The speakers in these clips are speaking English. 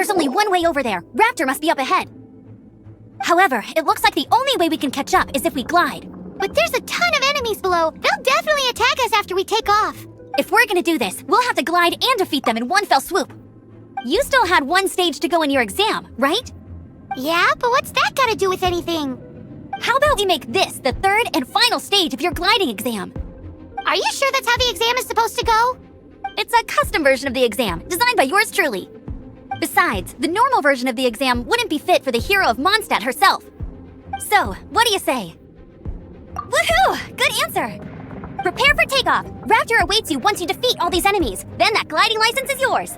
There's only one way over there. Raptor must be up ahead. However, it looks like the only way we can catch up is if we glide. But there's a ton of enemies below. They'll definitely attack us after we take off. If we're gonna do this, we'll have to glide and defeat them in one fell swoop. You still had one stage to go in your exam, right? Yeah, but what's that got to do with anything? How about we make this the third and final stage of your gliding exam? Are you sure that's how the exam is supposed to go? It's a custom version of the exam, designed by yours truly. Besides, the normal version of the exam wouldn't be fit for the hero of Mondstadt herself. So, what do you say? Woohoo! Good answer! Prepare for takeoff. Raptor awaits you once you defeat all these enemies. Then that gliding license is yours.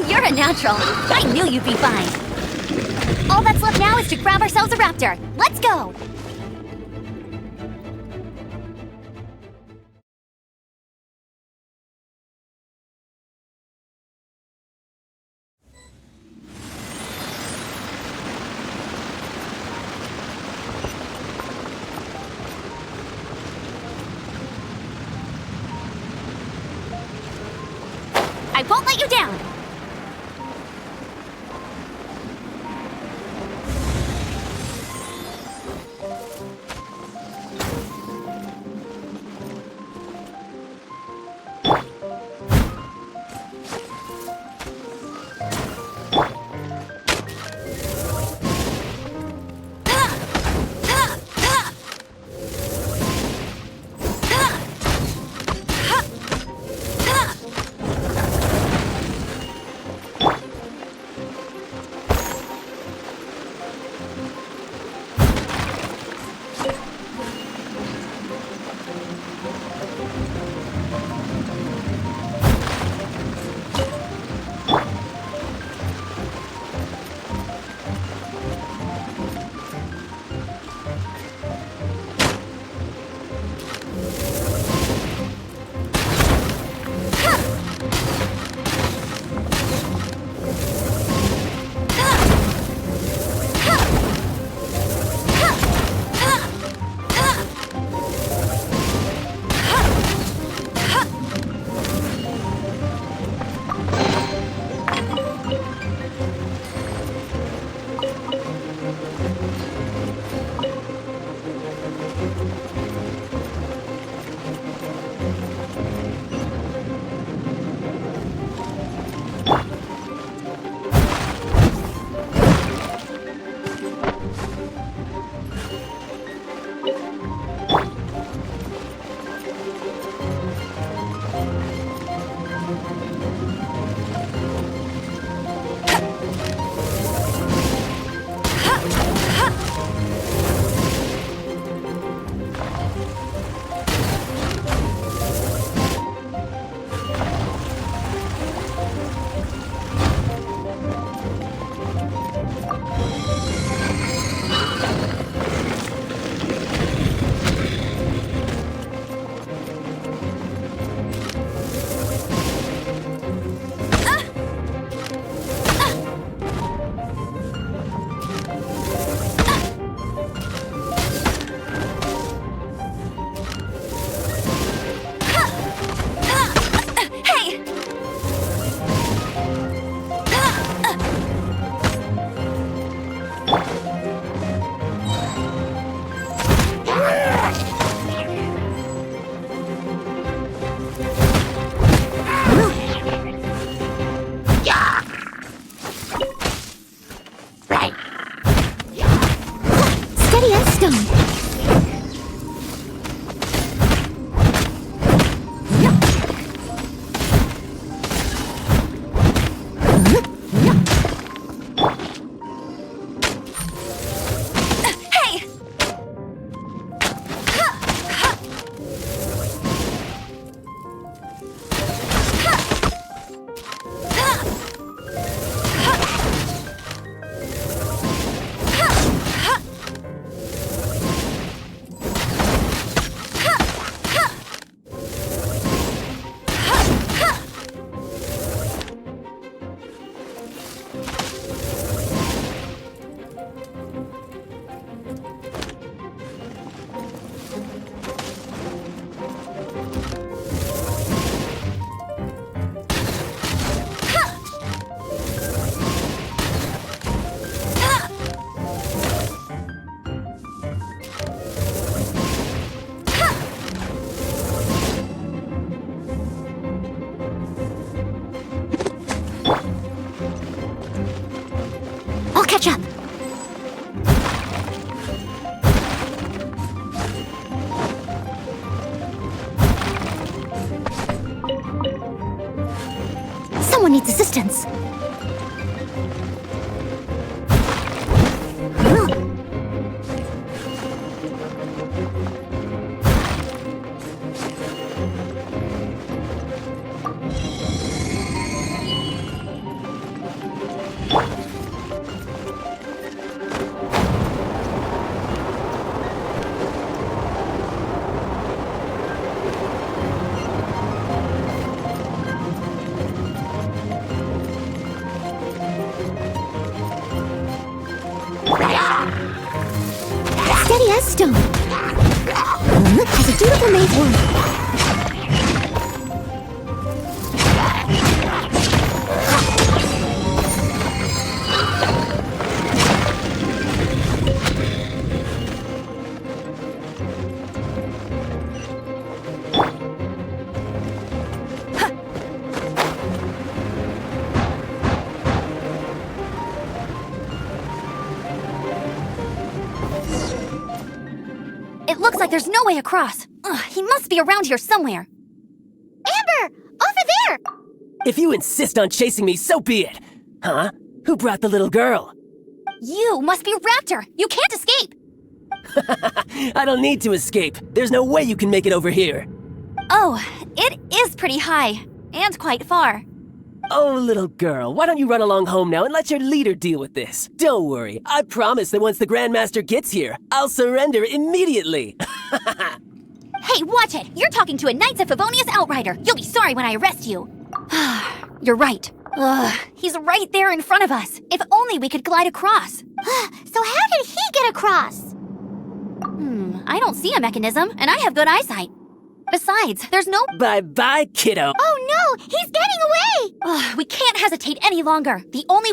You're a natural. I knew you'd be fine. All that's left now is to grab ourselves a Raptor. Let's go! I won't let you down! catch up. Someone needs assistance. Steady as stone. Has a dutiful maid won. It looks like there's no way across. Ugh, he must be around here somewhere. Amber! Over there! If you insist on chasing me, so be it. Huh? Who brought the little girl? You must be Raptor. You can't escape. I don't need to escape. There's no way you can make it over here. Oh, it is pretty high. And quite far. Oh, little girl, why don't you run along home now and let your leader deal with this? Don't worry, I promise that once the Grandmaster gets here, I'll surrender immediately. Hey, watch it! You're talking to a Knights of Favonius outrider. You'll be sorry when I arrest you. You're right. Ugh, he's right there in front of us. If only we could glide across. So how did he get across? I don't see a mechanism, and I have good eyesight. Besides, there's no... Bye-bye, kiddo. Oh no! He's getting away! Ugh, we can't hesitate any longer. The only...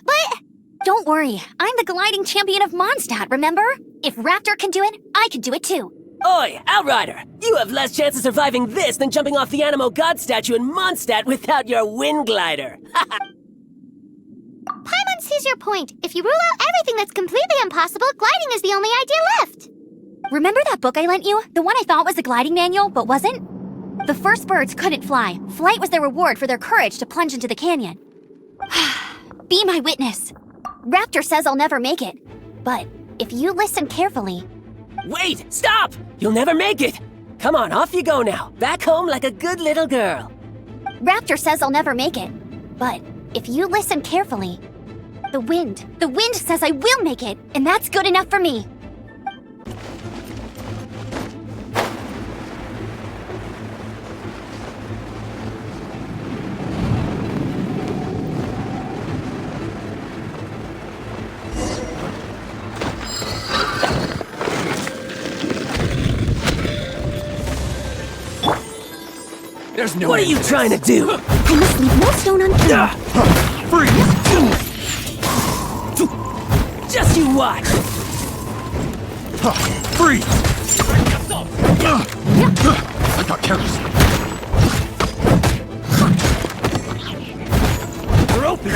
But... Don't worry. I'm the gliding champion of Mondstadt, remember? If Raptor can do it, I can do it too. Oi, Outrider! You have less chance of surviving this than jumping off the Animo God statue in Mondstadt without your wind glider. Paimon sees your point. If you rule out everything that's completely impossible, gliding is the only idea left. Remember that book I lent you? The one I thought was the gliding manual, but wasn't? The first birds couldn't fly. Flight was their reward for their courage to plunge into the canyon. Be my witness. Raptor says I'll never make it. But if you listen carefully... Wait! Stop! You'll never make it! Come on, off you go now. Back home like a good little girl. Raptor says I'll never make it. But if you listen carefully... The wind says I will make it, and that's good enough for me. There's no What are you trying to do? I must leave no stone unturned. Freeze! Just you watch! Freeze! I got careless. We're open!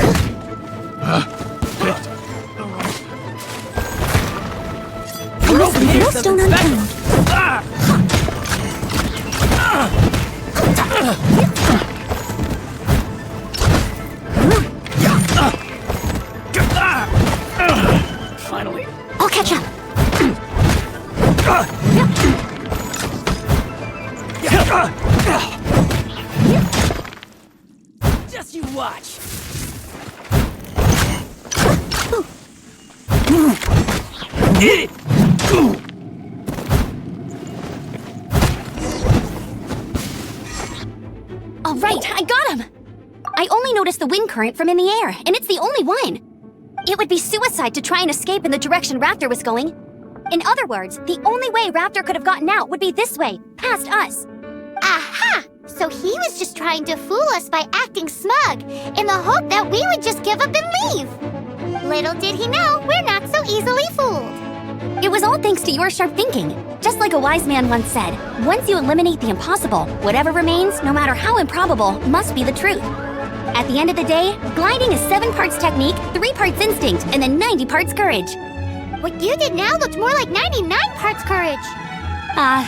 You're open here, No stone something unturned. special! Finally. I'll catch up. Just you watch! All right, I got him! I only noticed the wind current from in the air, and it's the only one. It would be suicide to try and escape in the direction Raptor was going. In other words, the only way Raptor could have gotten out would be this way, past us. Aha! So he was just trying to fool us by acting smug, in the hope that we would just give up and leave. Little did he know, we're not so easily fooled. It was all thanks to your sharp thinking. Just like a wise man once said, once you eliminate the impossible, whatever remains, no matter how improbable, must be the truth. At the end of the day, gliding is 7 parts technique, 3 parts instinct, and then 90 parts courage. What you did now looked more like 99 parts courage.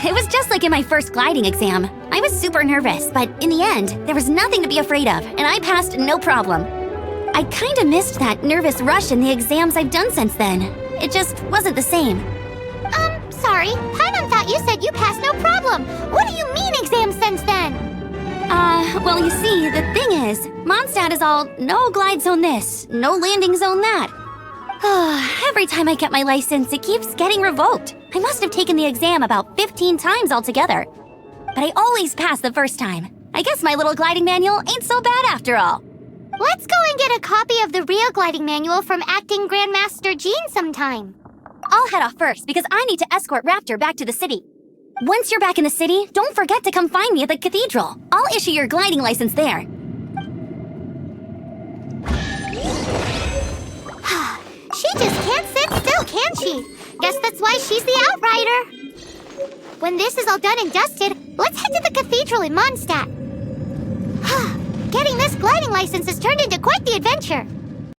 It was just like in my first gliding exam. I was super nervous, but in the end, there was nothing to be afraid of, and I passed no problem. I kinda missed that nervous rush in the exams I've done since then. It just wasn't the same. Sorry. Paimon thought you said you passed no problem. What do you mean exam since then? Well, you see, the thing is, Mondstadt is all no glide zone this, no landing zone that. Every time I get my license, it keeps getting revoked. I must have taken the exam about 15 times altogether. But I always pass the first time. I guess my little gliding manual ain't so bad after all. Let's go and get a copy of the real gliding manual from Acting Grandmaster Jean sometime. I'll head off first because I need to escort Raptor back to the city. Once you're back in the city, don't forget to come find me at the cathedral. I'll issue your gliding license there. She just can't sit still, can she? Guess that's why she's the Outrider. When this is all done and dusted, let's head to the cathedral in Mondstadt. Getting this gliding license has turned into quite the adventure.